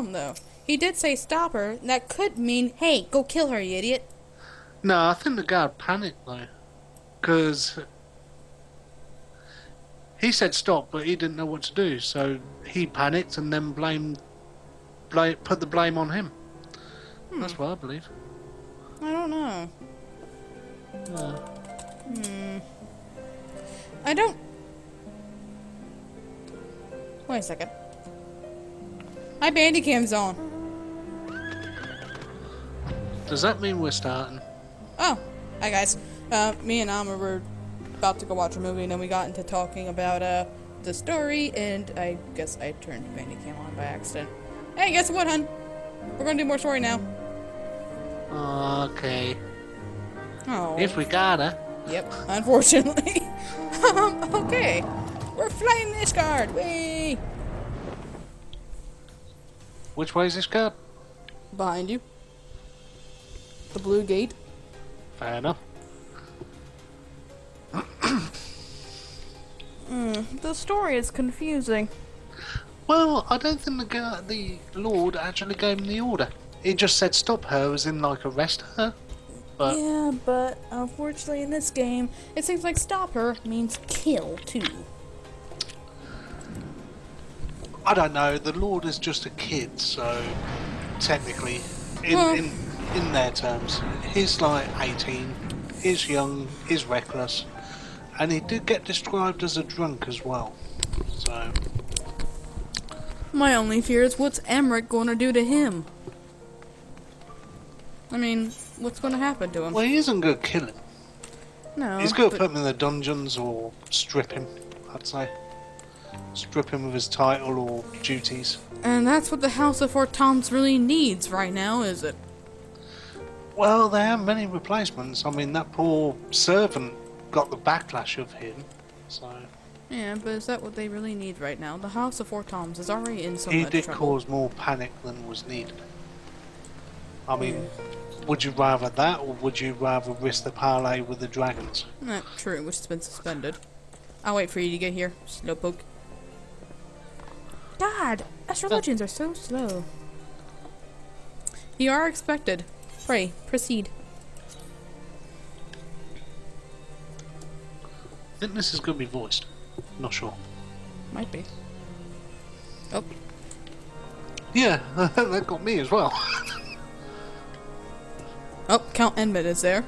problem, though. He did say stop her, and that could mean, hey, go kill her, you idiot. No, I think the guard panicked though, because he said stop, but he didn't know what to do, so he panicked and then put the blame on him. That's what I believe. I don't know. Yeah. I don't... Wait a second. My bandicam's on. Does that mean we're starting? Oh, hi guys. Me and Amma were about to go watch a movie, and then we got into talking about the story, and I guess I turned bandicam on by accident. Hey, guess what, hun? We're gonna do more story now. Okay. Oh. If we gotta. Yep, unfortunately. Okay. We're flying this card. Whee! Which way is this card? Behind you. The blue gate. Fair enough. The story is confusing. Well, I don't think the Lord actually gave him the order. He just said stop her, as in like arrest her. But Yeah, but unfortunately in this game, it seems like stop her means kill too. I don't know. The Lord is just a kid, so technically, in their terms, he's like 18. He's young. He's reckless, and he did get described as a drunk as well. So My only fear is what's Emmerich going to do to him? I mean, what's going to happen to him? well, he isn't going to kill him. No, He's going to but put him in the dungeons or strip him. I'd say strip him of his title or duties. and that's what the House of Four Toms really needs right now, is it? Well, there are many replacements. I mean, that poor servant got the backlash of him. So Yeah, but is that what they really need right now? The House of Four Toms is already in so he much did trouble. cause more panic than was needed. I mean, would you rather that, or would you rather risk the parlay with the dragons? Not true, which has been suspended. I'll wait for you to get here, slowpoke. God, astrologians are so slow. You are expected. Pray, proceed. I think this is going to be voiced. Not sure. Might be. Oh, Yeah, that got me as well. oh, Count Enmid is there.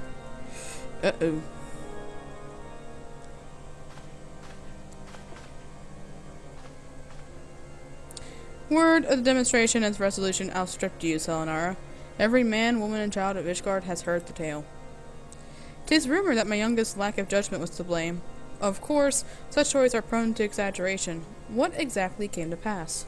Uh-oh. Word of the demonstration as resolution outstripped you, Selenara. Every man, woman, and child of Ishgard has heard the tale. 'Tis rumored that my youngest lack of judgment was to blame. Of course, such stories are prone to exaggeration. What exactly came to pass?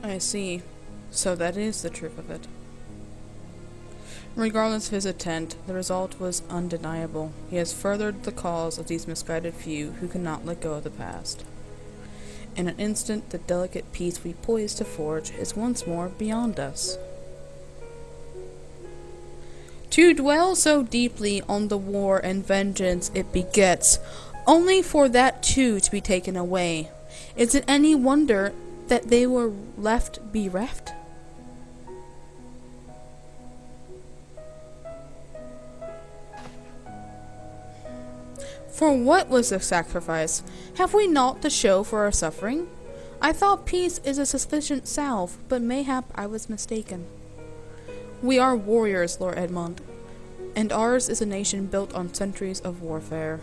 I see. So that is the truth of it. Regardless of his intent, the result was undeniable. He has furthered the cause of these misguided few who cannot let go of the past. In an instant, the delicate peace we poised to forge is once more beyond us. To dwell so deeply on the war and vengeance it begets, only for that too to be taken away, is it any wonder that they were left bereft? For what was the sacrifice? Have we naught to show for our suffering? I thought peace is a sufficient salve, but mayhap I was mistaken. We are warriors, Lord Edmond, and ours is a nation built on centuries of warfare.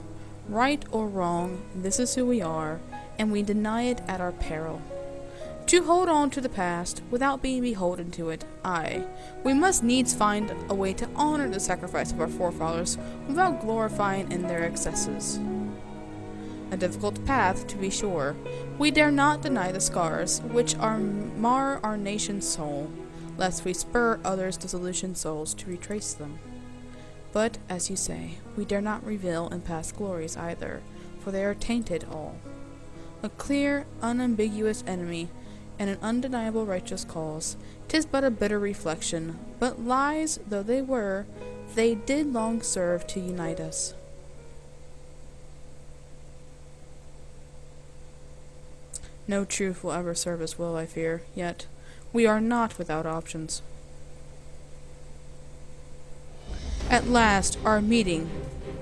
Right or wrong, this is who we are, and we deny it at our peril. To hold on to the past, without being beholden to it, we must needs find a way to honor the sacrifice of our forefathers, without glorifying in their excesses. A difficult path, to be sure. We dare not deny the scars, which mar our nation's soul, lest we spur others' disillusioned souls to retrace them. But, as you say, we dare not reveal in past glories either, for they are tainted all. A clear, unambiguous enemy, and an undeniable righteous cause. 'Tis but a bitter reflection, but lies though they were, they did long serve to unite us. No truth will ever serve us well, I fear, yet we are not without options. At last, our meeting.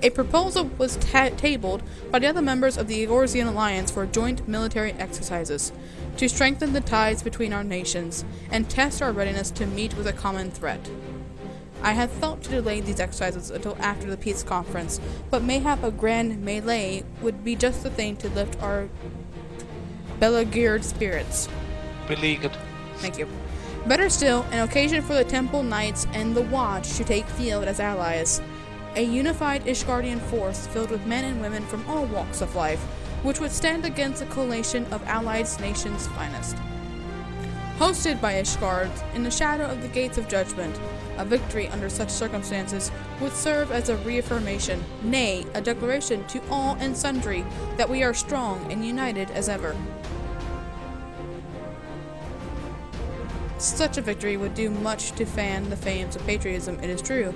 A proposal was tabled by the other members of the Eorzean Alliance for joint military exercises, to strengthen the ties between our nations, and test our readiness to meet with a common threat. I had thought to delay these exercises until after the peace conference, but mayhap a grand melee would be just the thing to lift our beleaguered spirits. Beleaguered. Thank you. Better still, an occasion for the Temple Knights and the Watch to take field as allies. A unified Ishgardian force filled with men and women from all walks of life, which would stand against a coalition of allied nations' finest. Hosted by Ishgard, in the shadow of the Gates of Judgment, a victory under such circumstances would serve as a reaffirmation, nay, a declaration to all and sundry that we are strong and united as ever. Such a victory would do much to fan the flames of patriotism, it is true.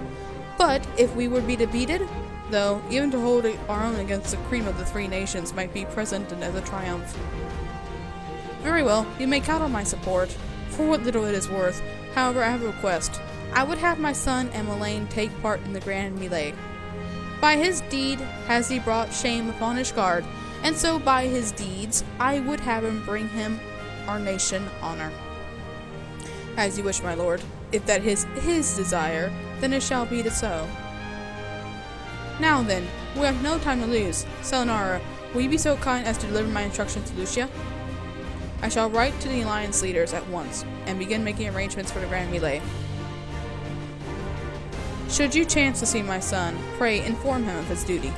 But if we would be defeated, though, even to hold our own against the cream of the three nations might be presented as a triumph. Very well, you may count on my support, for what little it is worth. However, I have a request. I would have my son Emmeline take part in the grand melee. By his deed has he brought shame upon Ishgard, and so by his deeds I would have him bring him our nation honor. As you wish, my lord. If that is his desire, then it shall be so. Now then, we have no time to lose. Selenara, will you be so kind as to deliver my instructions to Lucia? I shall write to the alliance leaders at once, and begin making arrangements for the grand melee. Should you chance to see my son, pray inform him of his duty.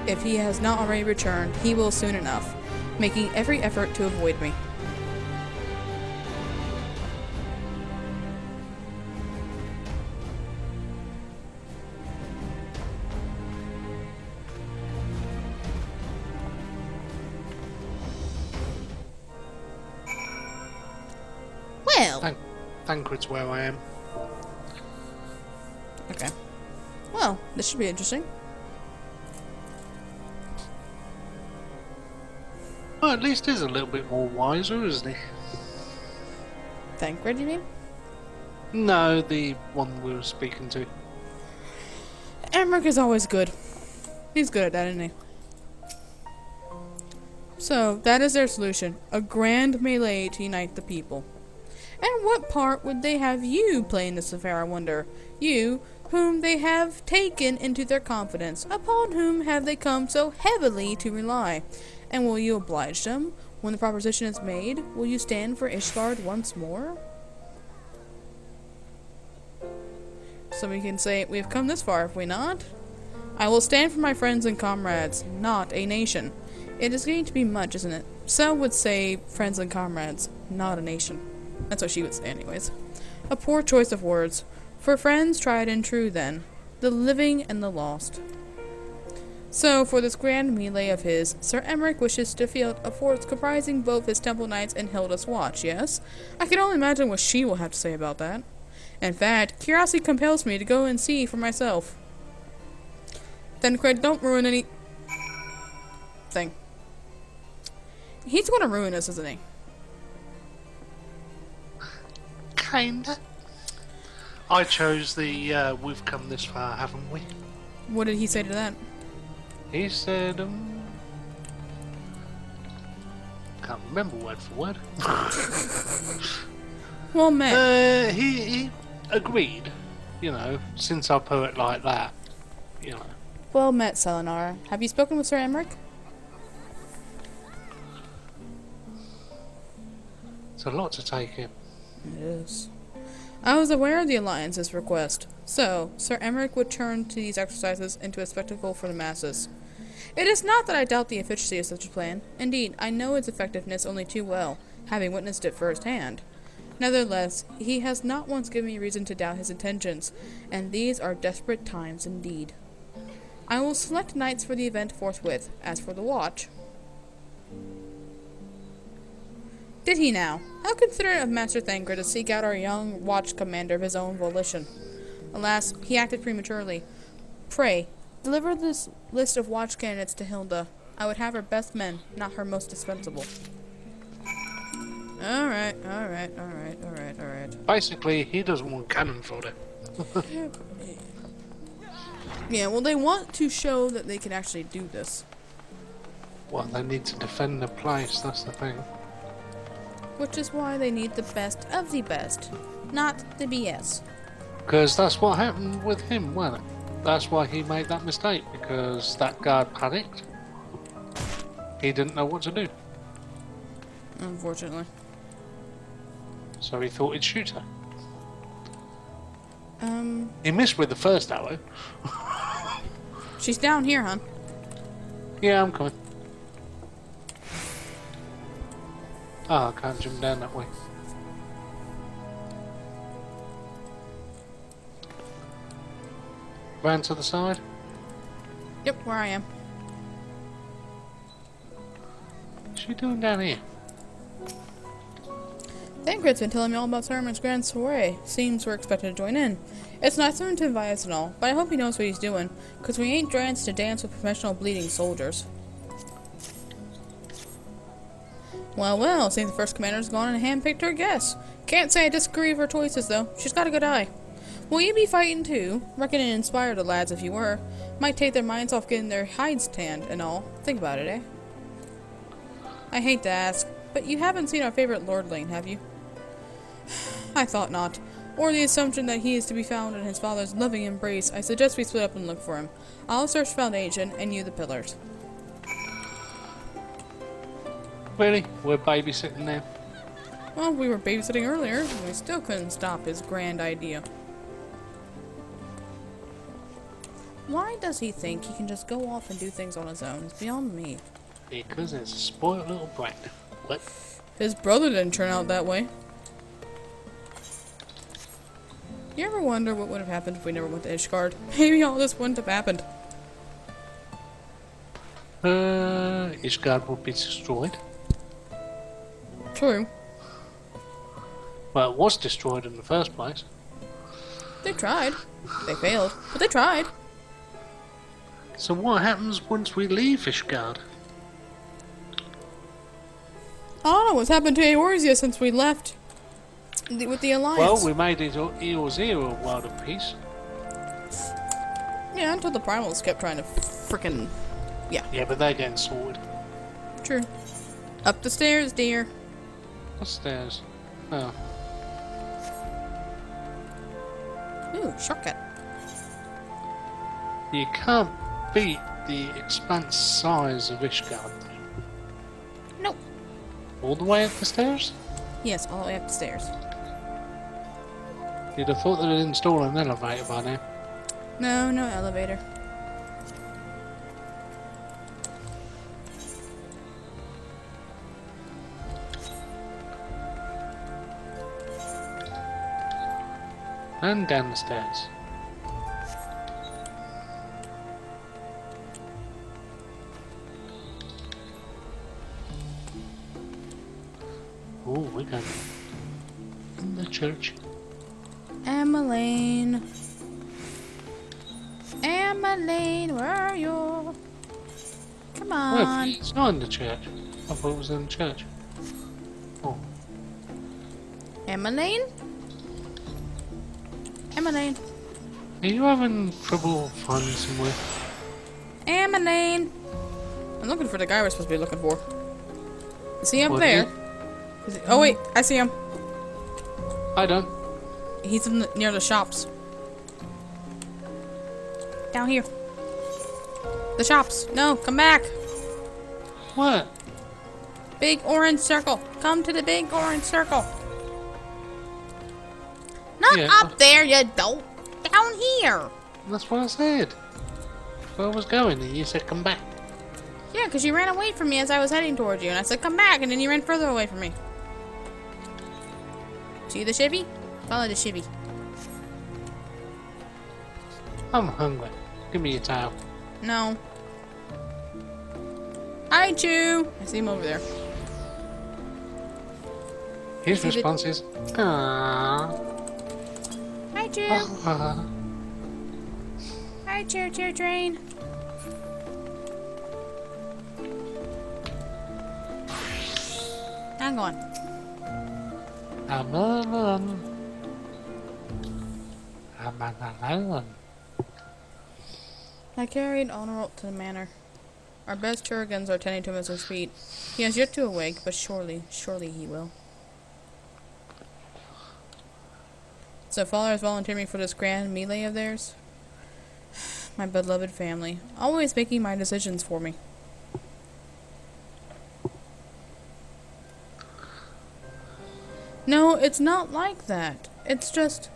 If he has not already returned, he will soon enough, making every effort to avoid me. Well. Thancred's where I am. Okay. Well, this should be interesting. Well, at least he's a little bit more wiser, isn't he? Thancred, you mean? No, the one we were speaking to. Emmerich is always good. He's good at that, isn't he? So, that is their solution. A grand melee to unite the people. And what part would they have you play in this affair, I wonder? You, whom they have taken into their confidence, upon whom have they come so heavily to rely? And will you oblige them? When the proposition is made, will you stand for Ishgard once more? Somebody can say, we have come this far, have we not? I will stand for my friends and comrades, not a nation. It is going to be much, isn't it? Some would say friends and comrades, not a nation. That's what she would say anyways. A poor choice of words. For friends tried and true, then. The living and the lost. So, for this grand melee of his, Sir Emmerich wishes to field a force comprising both his Temple Knights and Hilda's Watch, yes? I can only imagine what she will have to say about that. In fact, curiosity compels me to go and see for myself. Then, Craig, don't ruin any... thing. He's gonna ruin us, isn't he? Kinda. I chose the we've come this far, haven't we? What did he say to that? He said, can't remember word for word. Well, man. He agreed, you know, since I put it like that, you know. Well met, Selenara. Have you spoken with Sir Emmerich? It's a lot to take in. It is. I was aware of the Alliance's request, so Sir Emmerich would turn to these exercises into a spectacle for the masses. It is not that I doubt the efficacy of such a plan. Indeed, I know its effectiveness only too well, having witnessed it firsthand. Nevertheless, he has not once given me reason to doubt his intentions, and these are desperate times indeed. I will select knights for the event forthwith. As for the watch... Did he now? How considerate of Master Thancred to seek out our young watch commander of his own volition. Alas, he acted prematurely. Pray, deliver this list of watch candidates to Hilda. I would have her best men, not her most dispensable. Alright. Basically, he doesn't want cannon fodder. Yeah, well, they want to show that they can actually do this. Well, they need to defend the place, that's the thing. Which is why they need the best of the best, not the BS. Because that's what happened with him, wasn't it? That's why he made that mistake, because that guard panicked. He didn't know what to do. Unfortunately. So he thought he'd shoot her. He missed with the first arrow. She's down here, hon. Yeah, I'm coming. Ah, I can't jump down that way. Round to the side? Yep, where I am. What's she doing down here? Thancred's been telling me all about Saruman's grand soiree. Seems we're expected to join in. It's nice of him to invite us and all, but I hope he knows what he's doing, because we ain't drants to dance with professional bleeding soldiers. Well, seems the first commander's gone and handpicked her guess. Can't say I disagree with her choices, though. She's got a good eye. Will you be fighting, too? Reckon it inspired the lads if you were. Might take their minds off getting their hides tanned and all. Think about it, eh? I hate to ask, but you haven't seen our favorite lordling, have you? I thought not. Or the assumption that he is to be found in his father's loving embrace. I suggest we split up and look for him. I'll search Foundation, and you the pillars. Really? We're babysitting now? Well, we were babysitting earlier, and we still couldn't stop his grand idea. Why does he think he can just go off and do things on his own? It's beyond me. Because it's a spoiled little brat. What? His brother didn't turn out that way. You ever wonder what would have happened if we never went to Ishgard? Maybe all this wouldn't have happened. Ishgard would be destroyed. True. Well, it was destroyed in the first place. They tried. They failed, but they tried. So what happens once we leave Ishgard? I don't know what's happened to Eorzea since we left with the Alliance. Well, we made Eorzea a world of peace. Yeah, until the Primals kept trying to frickin'... Yeah. Yeah, but they're getting sorted. True. Up the stairs, dear. Upstairs. Oh. Ooh, shortcut. You can't beat the expanse size of Ishgard. Nope. All the way up the stairs? Yes, all the way up the stairs. You'd have thought they'd install an elevator by now. No, no elevator. And down the stairs. Oh, we're going in the church. Emmeline. Emmeline, where are you? Come on. Well, it's not in the church. I thought it was in the church. Oh. Emmeline? Emmeline. Are you having trouble finding somewhere? Emmeline. I'm looking for the guy we're supposed to be looking for. Is he up What, there? Oh wait, I see him. I don't. He's in near the shops. Down here. The shops. No, come back. What? Big orange circle. Come to the big orange circle. Not Yeah. up there, you dope. Down here. That's what I said. Where I was going, and you said come back. Yeah, because you ran away from me as I was heading towards you, and I said come back, and then you ran further away from me. See the Shivy? Follow the Shivy. I'm hungry. Give me your towel. No. Hi, Chew. I see him over there. His response is, "Aww." Hi, Chew. Hi, Chew Train. Hang on. I'm alone. I'm alone. I carried Honorable to the manor. Our best Turgans are tending to Mr. Speed. He has yet to awake, but surely he will. So Father has volunteered me for this grand melee of theirs? My beloved family, always making my decisions for me. No, it's not like that. It's just...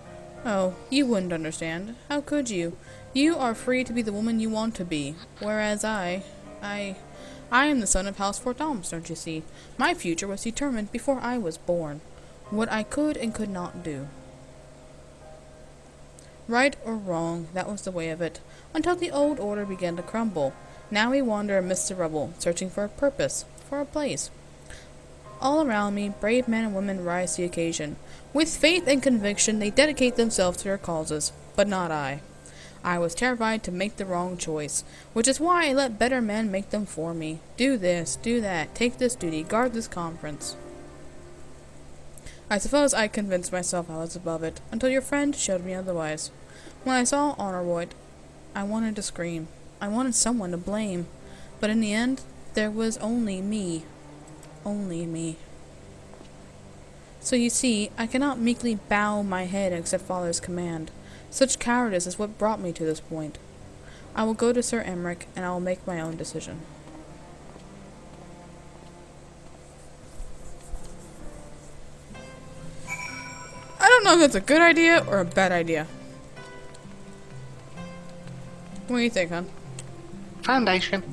Oh, you wouldn't understand. How could you? You are free to be the woman you want to be, whereas I am the son of House Fort Toms, don't you see? My future was determined before I was born. What I could and could not do. Right or wrong, that was the way of it, until the old order began to crumble. Now we wander amidst the rubble, searching for a purpose, for a place. All around me, brave men and women rise to the occasion. With faith and conviction, they dedicate themselves to their causes, but not I. I was terrified to make the wrong choice, which is why I let better men make them for me. Do this, do that, take this duty, guard this conference. I suppose I convinced myself I was above it, until your friend showed me otherwise. When I saw Honorwood, I wanted to scream. I wanted someone to blame. But in the end, there was only me. Only me. So you see, I cannot meekly bow my head and accept Father's command. Such cowardice is what brought me to this point. I will go to Sir Emmerich, and I will make my own decision. I don't know if that's a good idea or a bad idea. What do you think, hon? Foundation.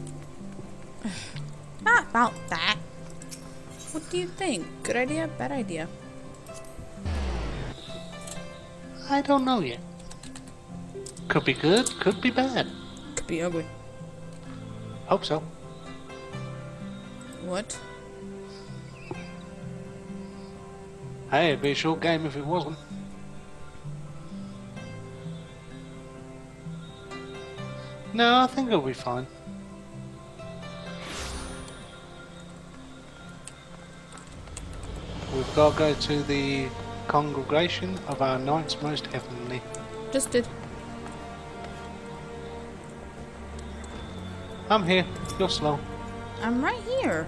Not about that. What do you think? Good idea, bad idea? I don't know yet. Could be good, could be bad. Could be ugly. Hope so. What? Hey, it'd be a short game if it wasn't. No, I think it'll be fine. We've got to go to the congregation of our Knights Most Heavenly. Just did. I'm here. You're slow. I'm right here.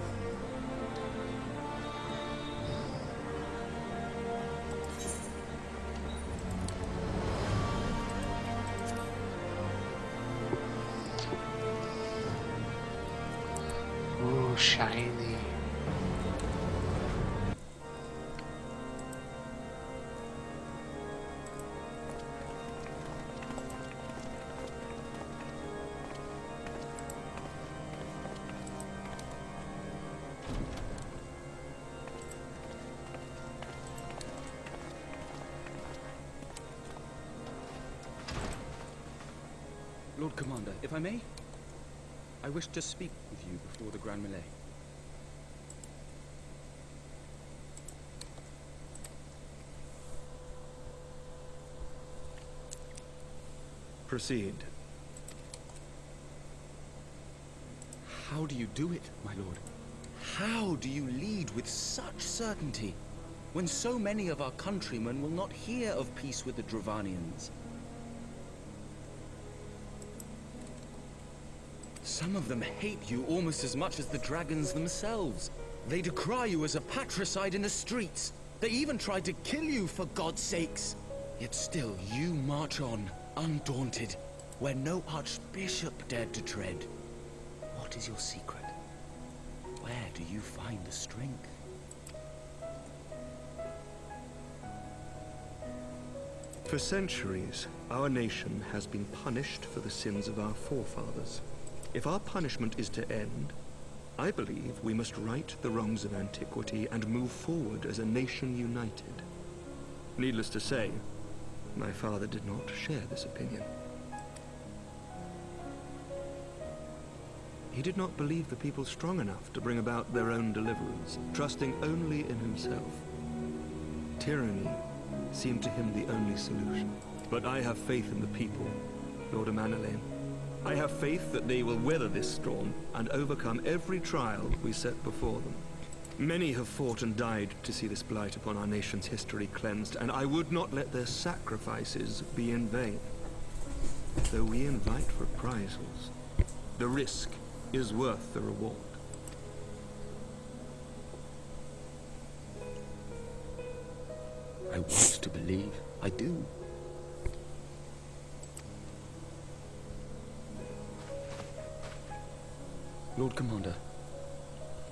Ooh, shiny. Lord Commander, if I may, I wish to speak with you before the Grand Melee. Proceed. How do you do it, my lord? How do you lead with such certainty, when so many of our countrymen will not hear of peace with the Dravanians? Some of them hate you almost as much as the dragons themselves. They decry you as a patricide in the streets. They even tried to kill you, for God's sakes. Yet still you march on, undaunted, where no archbishop dared to tread. What is your secret? Where do you find the strength? For centuries, our nation has been punished for the sins of our forefathers. If our punishment is to end, I believe we must right the wrongs of antiquity and move forward as a nation united. Needless to say, my father did not share this opinion. He did not believe the people strong enough to bring about their own deliverance, trusting only in himself. Tyranny seemed to him the only solution. But I have faith in the people, Lord Amanalain. I have faith that they will weather this storm and overcome every trial we set before them. Many have fought and died to see this blight upon our nation's history cleansed, and I would not let their sacrifices be in vain. Though we invite reprisals, the risk is worth the reward. I want to believe. I do. Lord Commander,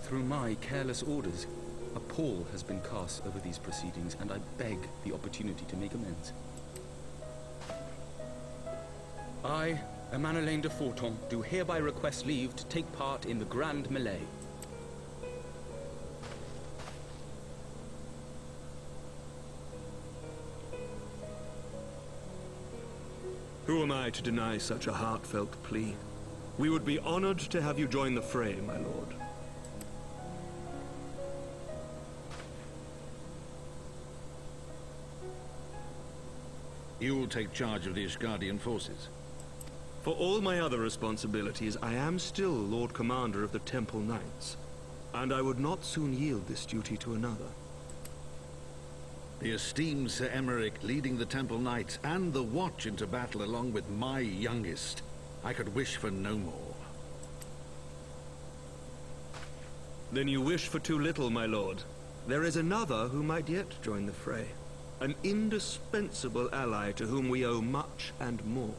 through my careless orders, a pall has been cast over these proceedings, and I beg the opportunity to make amends. I, Amanalain de Forton, do hereby request leave to take part in the Grand Melee. Who am I to deny such a heartfelt plea? We would be honored to have you join the fray, my lord. You will take charge of the Ishgardian forces. For all my other responsibilities, I am still Lord Commander of the Temple Knights, and I would not soon yield this duty to another. The esteemed Sir Emeric leading the Temple Knights and the Watch into battle along with my youngest. I could wish for no more. Then you wish for too little, my lord. There is another who might yet join the fray. An indispensable ally to whom we owe much and more.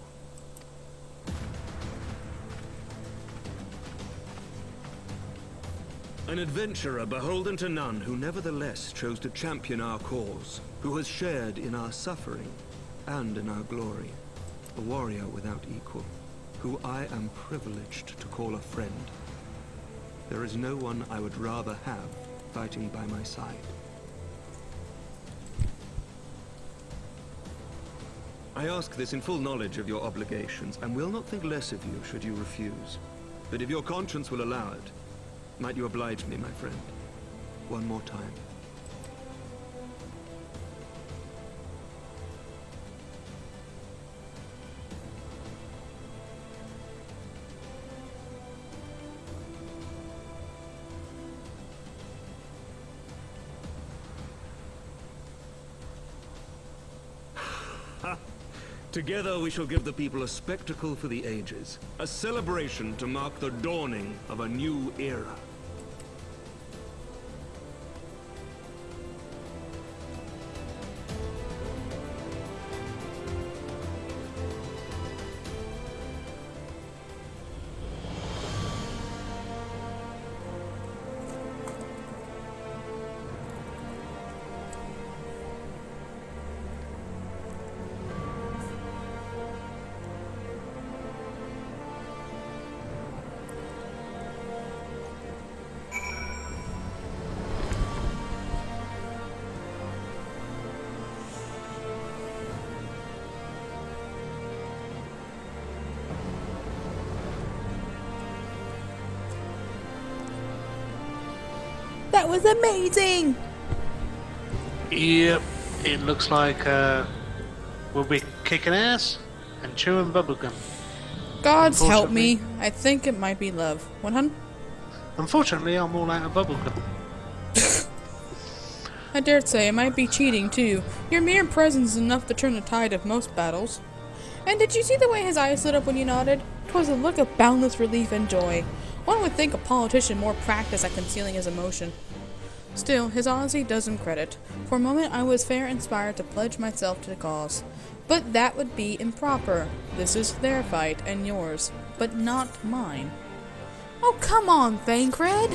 An adventurer beholden to none who nevertheless chose to champion our cause, who has shared in our suffering and in our glory. A warrior without equal, who I am privileged to call a friend. There is no one I would rather have fighting by my side. I ask this in full knowledge of your obligations, and will not think less of you should you refuse. But if your conscience will allow it, might you oblige me, my friend, one more time? Together we shall give the people a spectacle for the ages, a celebration to mark the dawning of a new era. That was amazing! Yep, it looks like we'll be kicking ass and chewing bubblegum. Gods help me. I think it might be love. 100? Unfortunately, I'm all out of bubblegum. I dare say it might be cheating too. Your mere presence is enough to turn the tide of most battles. And did you see the way his eyes lit up when you nodded? 'Twas a look of boundless relief and joy. One would think a politician more practiced at concealing his emotion. Still, his honesty does him credit. For a moment I was fair inspired to pledge myself to the cause. But that would be improper. This is their fight and yours, but not mine. Oh, come on, Thancred!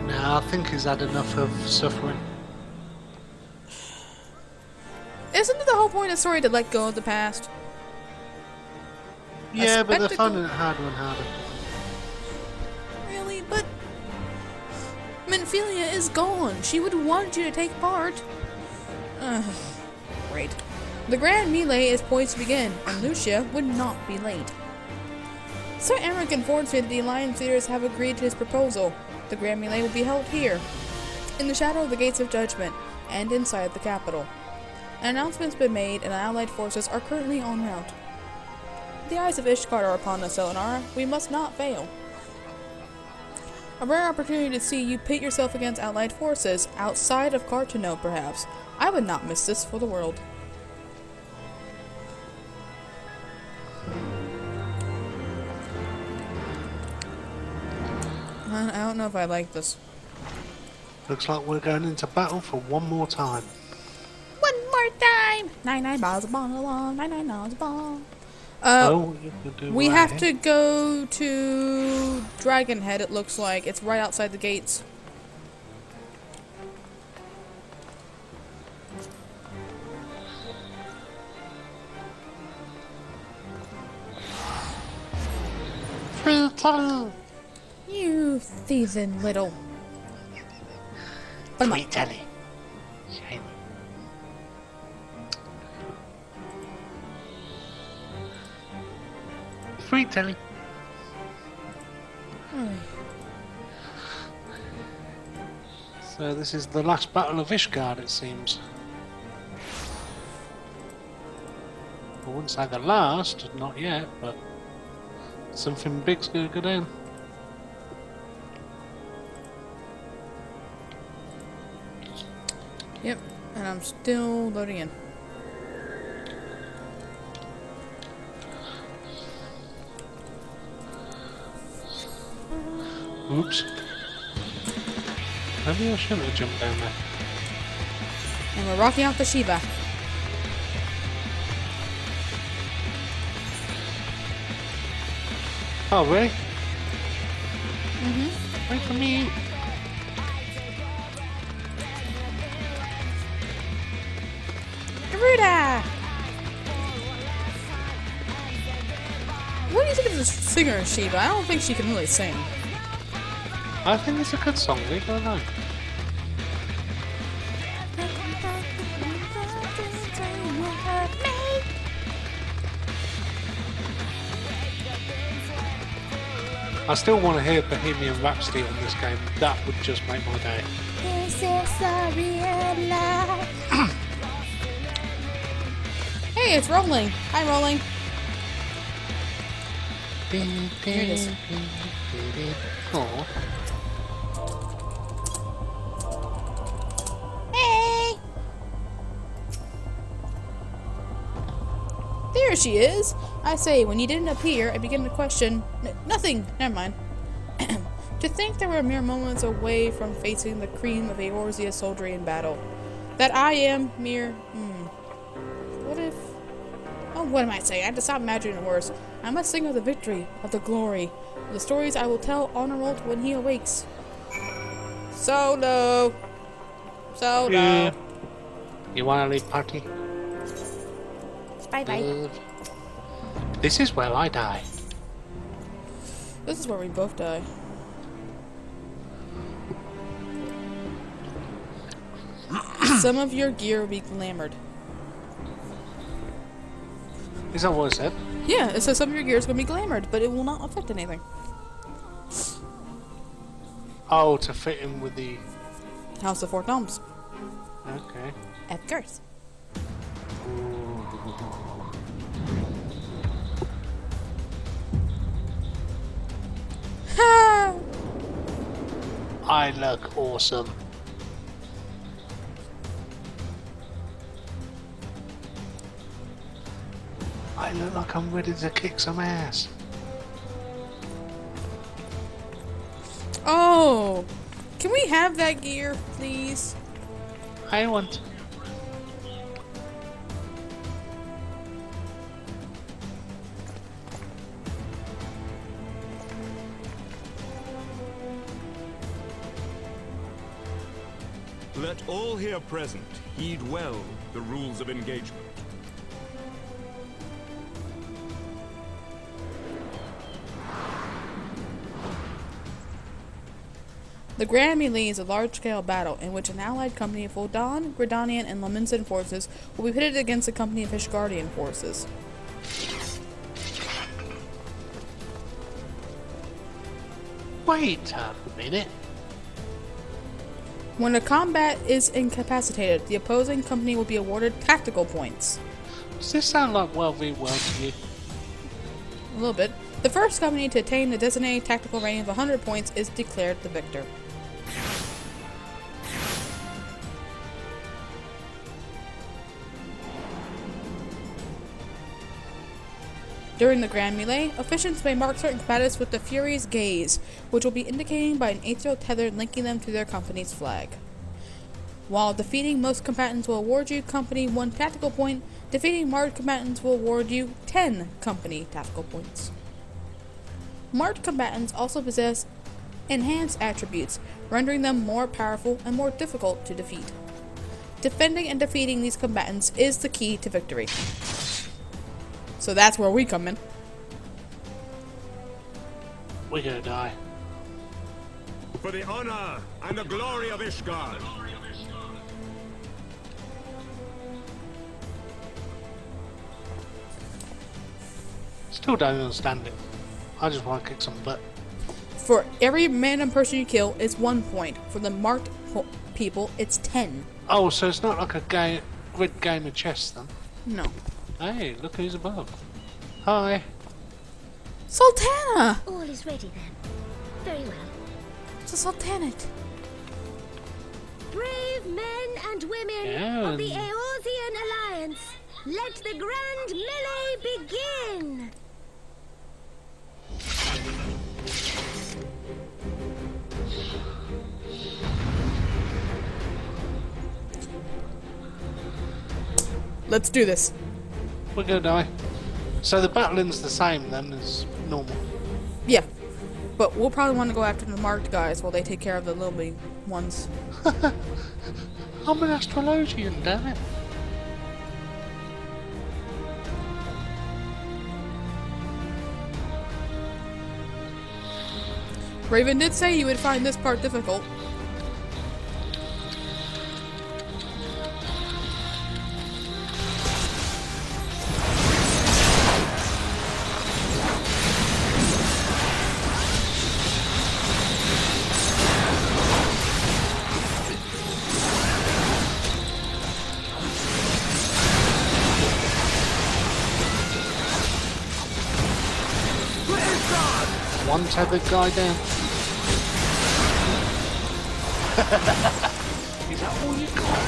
Now, I think he's had enough of suffering. Isn't it the whole point of the story to let go of the past? Yeah, but they're finding it harder and harder. Really? But Minfilia is gone. She would want you to take part. Great. The Grand Melee is poised to begin, and Lucia would not be late. Sir Emeric informs me that the Alliance leaders have agreed to his proposal. The Grand Melee will be held here. in the shadow of the Gates of Judgment and inside the capital. An announcement's been made and allied forces are currently en route. The eyes of Ishgard are upon us, Eleonora. We must not fail. A rare opportunity to see you pit yourself against allied forces, outside of Cartano, perhaps. I would not miss this for the world. I don't know if I like this. Looks like we're going into battle for one more time. One more time! 99 balls a ball, 99 balls a ball. We have to go to Dragonhead, it looks like. It's right outside the gates. You thieving little... Sweet Telly. Shiny. Sweet Telly. So this is the last battle of Ishgard, it seems. I wouldn't say the last, not yet, but something big's gonna go down. Yep, and I'm still loading in. Oops. Maybe I shouldn't have jumped down there. And we're rocking out the Shiva. Oh, really? Mm-hmm. Wait for me. Garuda! What do you think of this singer, Shiva? I don't think she can really sing. I think it's a good song, leave it alone. I still want to hear Bohemian Rhapsody on this game. That would just make my day. Hey, it's rolling. Hi, rolling. Here it is. Aw. Hey! There she is. I say, when you didn't appear, I began to question... nothing. Never mind. To think that we're mere moments away from facing the cream of Eorzea's soldiery in battle. That I am mere... What if... Oh, what am I saying? I have to stop imagining worse. I must sing of the victory, of the glory, of the stories I will tell Honorult when he awakes. Solo! Solo! Yeah. You wanna leave party? Bye-bye. This is where I die. This is where we both die. Some of your gear will be glamored. Is that what it said? Yeah, it says some of your gear is going to be glamored, but it will not affect anything. Oh, to fit in with the... House of Four Gnomes. Okay. Of course. Ha! I look awesome. I look like I'm ready to kick some ass. Oh! Can we have that gear, please? I want... Let all here present heed well the rules of engagement. The Grand Melee is a large-scale battle in which an allied company of Uldan, Gridanian, and Laminsan forces will be pitted against a company of Ishgardian forces. Wait a minute. When a combat is incapacitated, the opposing company will be awarded tactical points. Does this sound like World v World to you? A little bit. The first company to attain the designated tactical rating of 100 points is declared the victor. During the Grand Melee, officiants may mark certain combatants with the Fury's Gaze, which will be indicated by an aerial tether linking them to their company's flag. While defeating most combatants will award you Company 1 tactical point, defeating marked combatants will award you 10 Company tactical points. Marked combatants also possess enhanced attributes, rendering them more powerful and more difficult to defeat. Defending and defeating these combatants is the key to victory. So that's where we come in. We're gonna die. For the honor and the glory of Ishgard. Still don't understand it. I just want to kick some butt. For every random person you kill, it's 1 point. For the marked people, it's 10. Oh, so it's not like a grid game of chess then? No. Hey, look who's above. Hi. Sultana! All is ready then. Very well. It's a Sultanate. Brave men and women of the Eorzean Alliance, let the grand melee begin! Let's do this. We're gonna die. So the battling's the same then as normal. Yeah. But we'll probably want to go after the marked guys while they take care of the little big ones. I'm an astrologian, damn it. Raven did say you would find this part difficult. One tethered guy down. Is that all you got?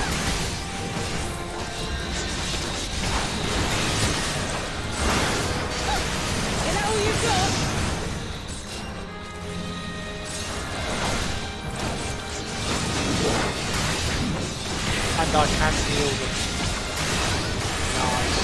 Is that all you've got? And I can heal them. Nice.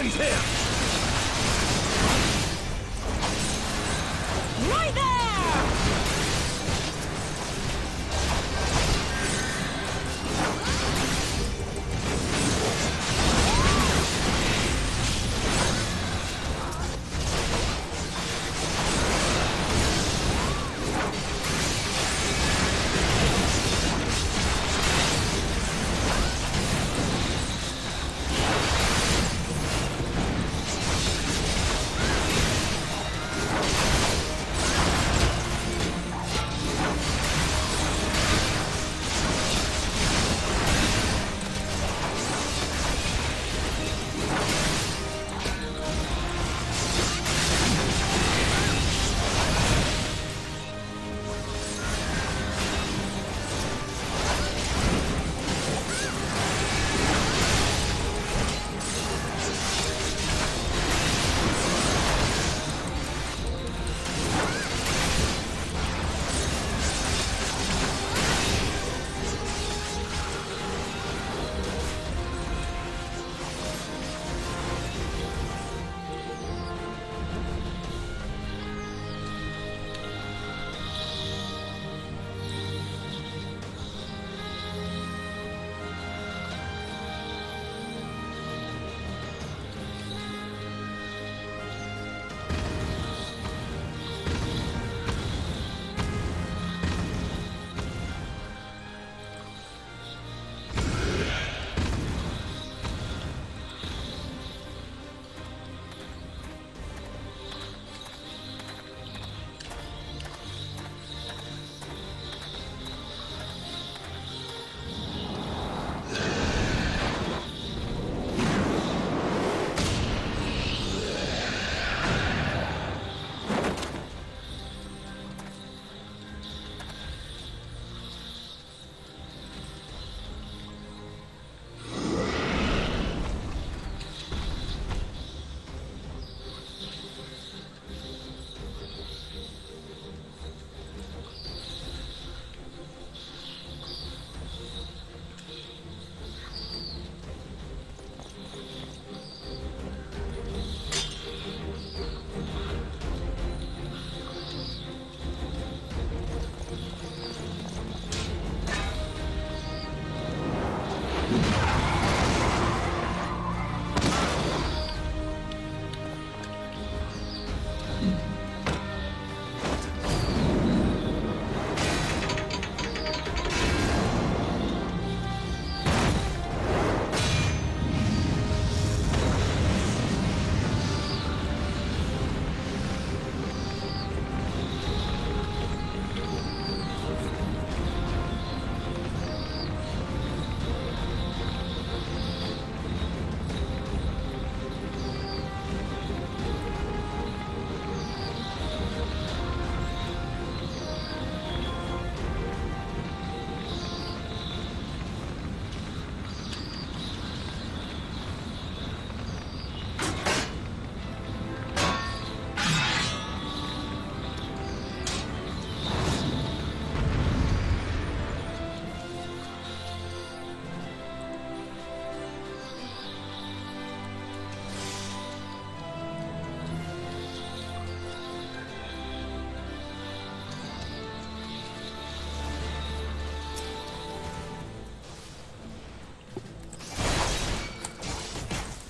ends here! Right there!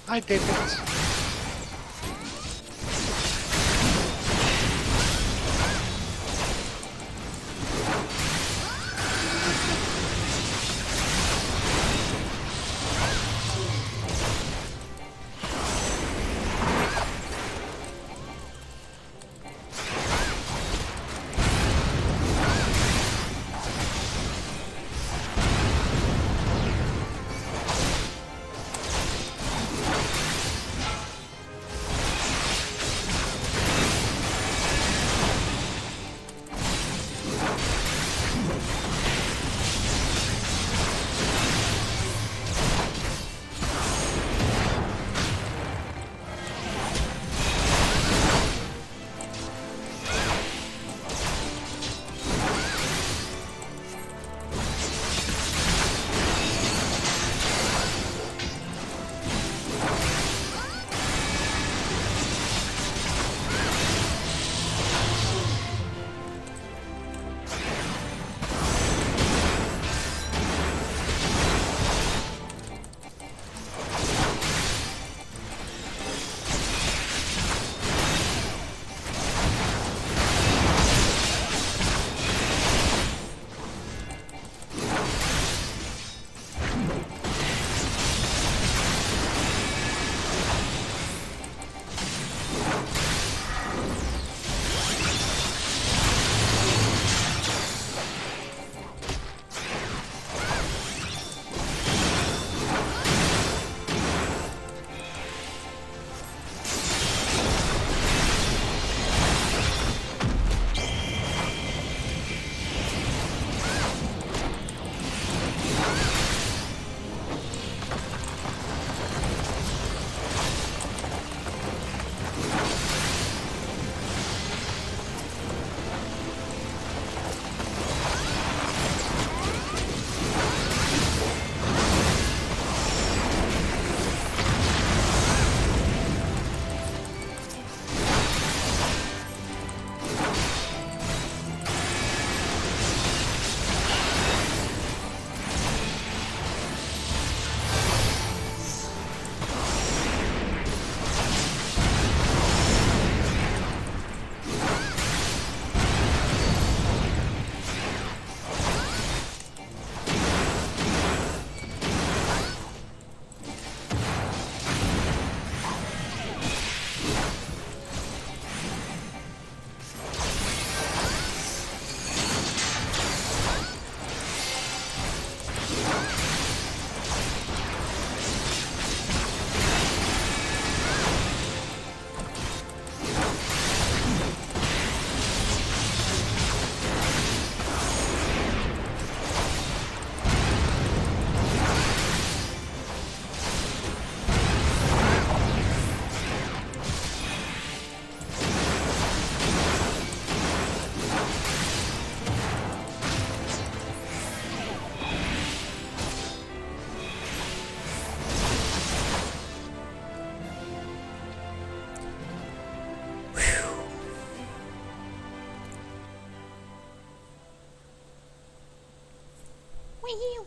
I did it. Wee-hoo.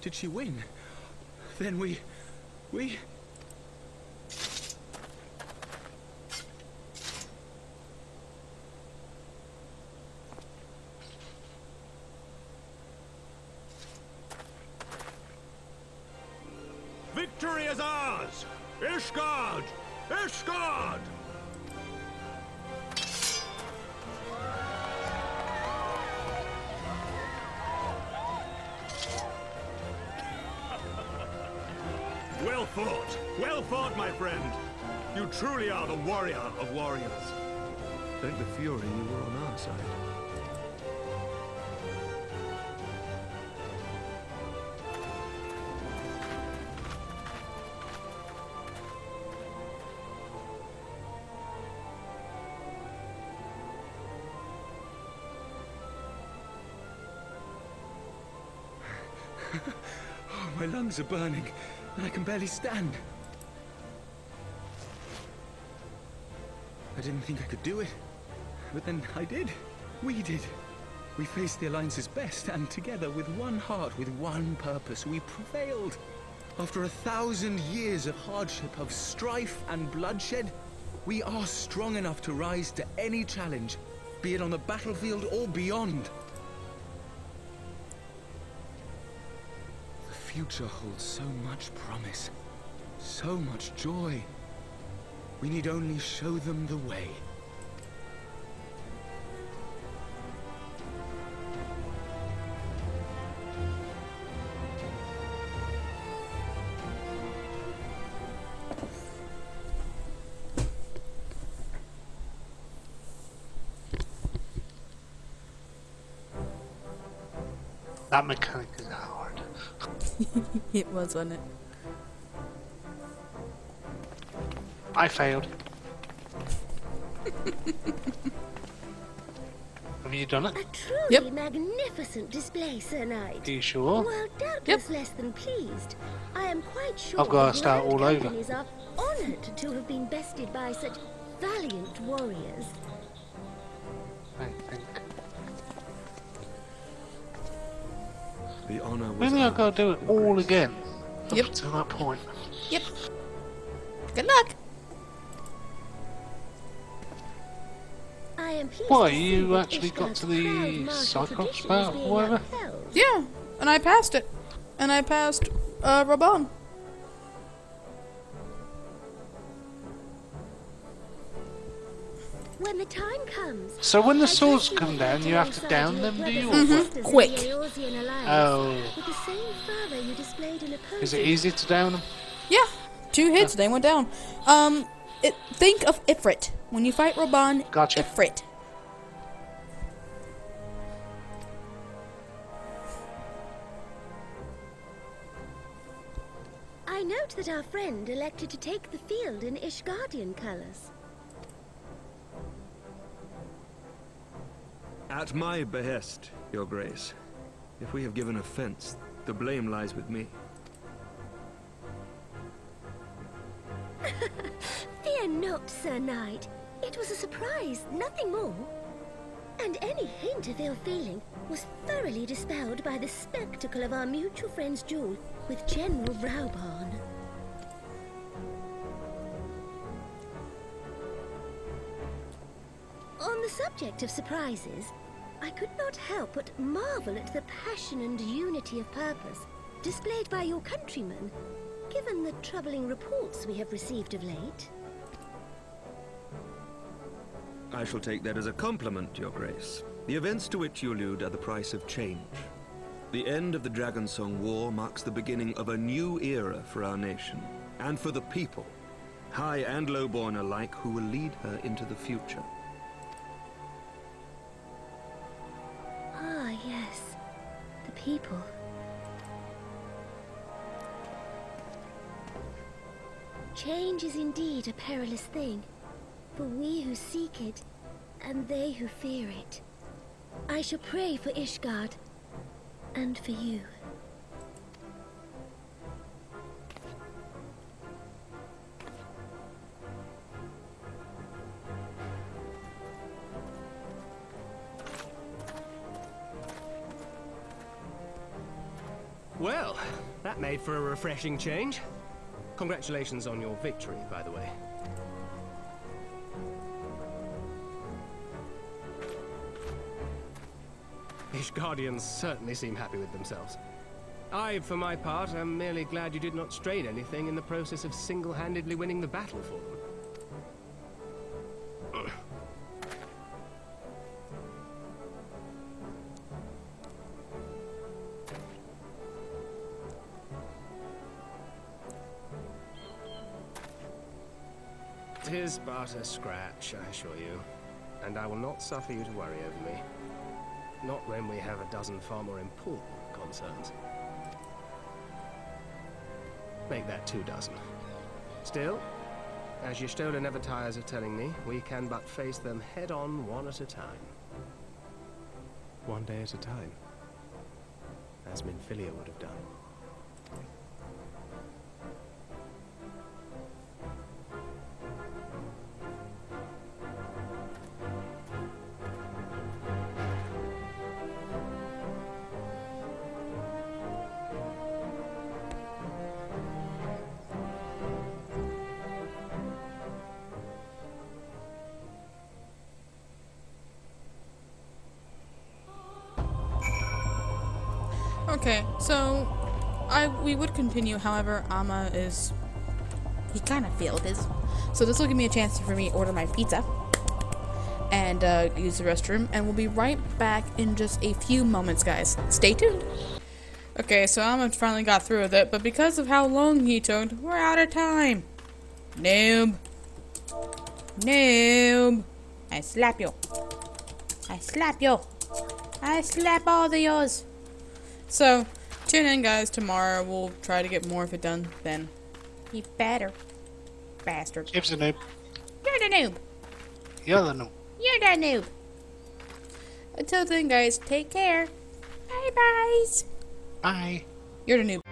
Did she win? Then we... Victory is ours! Ishgard! Ishgard! Well fought, my friend! You truly are the warrior of warriors. Thank the Fury you were on our side. Oh, my lungs are burning, and I can barely stand. I didn't think I could do it, but then I did. We did. We faced the Alliance's best, and together, with one heart, with one purpose, we prevailed. After 1,000 years of hardship, of strife and bloodshed, we are strong enough to rise to any challenge, be it on the battlefield or beyond. The future holds so much promise, so much joy. We need only show them the way. That mechanic is hard. It was, wasn't it? I failed. Have you done it? A truly Yep. magnificent display, Sir Knight. Are you sure? While doubtless less than pleased, I am quite sure I've got to the start grand all over. companies are honoured to have been bested by such valiant warriors. I think. The honor was Maybe I've ours. got to do it all again. Yep. Up to that point. Yep. Good luck. I am pleased Why, to see you that actually got to Ishgard's the proud martial Cyclops tradition is battle, being whatever? upheld. Yeah, and I passed it. And I passed Raban. When the time comes, So when the I swords trust you come will down, fight you have to alongside down your them, do you? brothers Or and what? sisters in the Quick. Eorzean Alliance Oh. with the same fervor you displayed in opposing. Is it easy to down them? Yeah, 2 hits, they went down. Think of Ifrit. When you fight Raban, Gotcha. Ifrit. I note that our friend elected to take the field in Ishgardian colors. At my behest, Your Grace. If we have given offense, the blame lies with me. Fear not, Sir Knight. It was a surprise, nothing more. And any hint of ill feeling was thoroughly dispelled by the spectacle of our mutual friend's duel with General Rauban. On the subject of surprises, I could not help but marvel at the passion and unity of purpose displayed by your countrymen, given the troubling reports we have received of late. I shall take that as a compliment, Your Grace. The events to which you allude are the price of change. The end of the Dragonsong War marks the beginning of a new era for our nation, and for the people. high and lowborn alike, who will lead her into the future. Ah, yes. The people. Change is indeed a perilous thing, for we who seek it, and they who fear it. I shall pray for Ishgard, and for you. Well, that made for a refreshing change. Congratulations on your victory, by the way. Ishgardians certainly seem happy with themselves. I, for my part, am merely glad you did not strain anything in the process of single-handedly winning the battle for them. Tis but a scratch, I assure you, and I will not suffer you to worry over me. Not when we have a dozen far more important concerns. Make that 2 dozen. Still, as Y'shtola never tires of telling me, we can but face them head-on, one at a time. One day at a time. As Minfilia would have done. Okay, so we would continue, however, Amma is... he kind of failed his. So this will give me a chance for me to order my pizza and use the restroom, and we'll be right back in just a few moments, guys. Stay tuned. Okay, so Amma finally got through with it, but because of how long he took, we're out of time. Noob. Noob. I slap you. I slap you. I slap all of yours. So, tune in, guys. Tomorrow we'll try to get more of it done then. You better. Bastard. Shiv's a noob. You're the noob. You're the noob. You're the noob. Until then, guys, take care. Bye-byes. Bye. You're the noob.